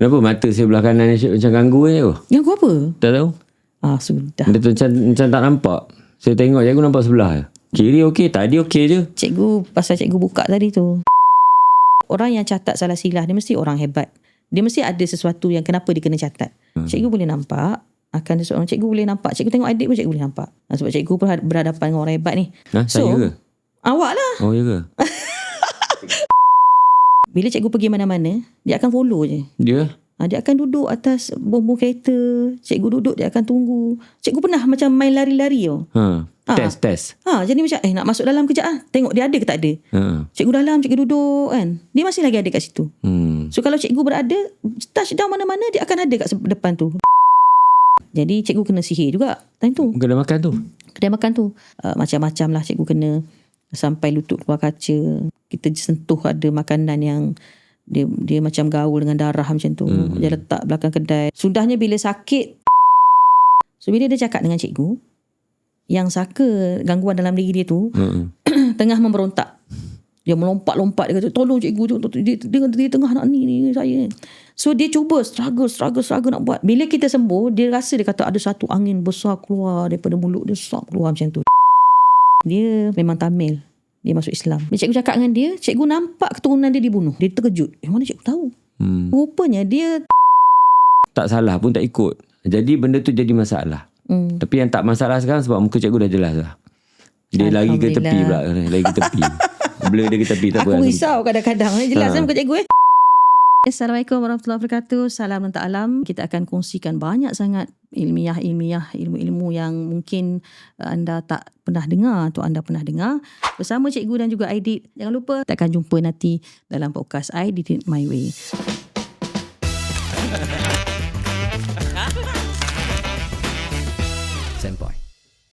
Kenapa mata saya belah kanan ni macam ganggu je tu? Ganggu apa? Tak tahu. Sudah. Dia tu macam tak nampak. Saya tengok cikgu nampak sebelah je. Kiri okey, tadi okey je. Pasal cikgu buka tadi tu. Orang yang catat salah silah, dia mesti orang hebat. Dia mesti ada sesuatu yang kenapa dia kena catat. Cikgu boleh nampak. Akan seorang cikgu boleh nampak. Cikgu tengok adik pun cikgu boleh nampak. Sebab cikgu berhadapan dengan orang hebat ni. Saya ke? Awak lah. Oh, ya ke? Bila cikgu pergi mana-mana, dia akan follow je. Dia? Dia akan duduk atas bumbung kereta. Cikgu duduk, dia akan tunggu. Cikgu pernah macam main lari-lari tau. Test. Jadi macam nak masuk dalam kejap lah. Tengok dia ada ke tak ada. Cikgu dalam, cikgu duduk kan. Dia masih lagi ada kat situ. So kalau cikgu berada, touchdown mana-mana, dia akan ada kat depan tu. Jadi cikgu kena sihir juga time tu. Kedai makan tu. Macam-macam lah cikgu kena. Sampai lutut keluar kaca. Kita sentuh ada makanan yang dia macam gaul dengan darah macam tu. Dia letak belakang kedai. Sudahnya bila sakit. So bila dia cakap dengan cikgu, yang saka gangguan dalam diri dia tu tengah memberontak. Dia melompat-lompat. Dia kata, tolong cikgu. Dia tengah nak ni saya. So dia cuba struggle nak buat. Bila kita sembuh, dia rasa dia kata ada satu angin besar keluar daripada mulut dia, sap keluar macam tu. Dia memang Tamil. Dia masuk Islam. Bila cikgu cakap dengan dia, cikgu nampak keturunan dia dibunuh. Dia terkejut. Mana cikgu tahu? Rupanya dia tak salah pun tak ikut. Jadi benda tu jadi masalah. Tapi yang tak masalah sekarang sebab muka cikgu dah jelas lah. Dia lagi ke tepi pula. Lagi ke tepi. Blur dia ke tepi. Tak aku apa. risau kadang-kadang. Jelas kan muka cikgu Assalamualaikum warahmatullahi wabarakatuh. Salam dan alam. Kita akan kongsikan banyak sangat ilmu-ilmu yang mungkin anda tak pernah dengar atau anda pernah dengar bersama cikgu dan juga Aidit. Jangan lupa kita akan jumpa nanti dalam podcast I Did It My Way.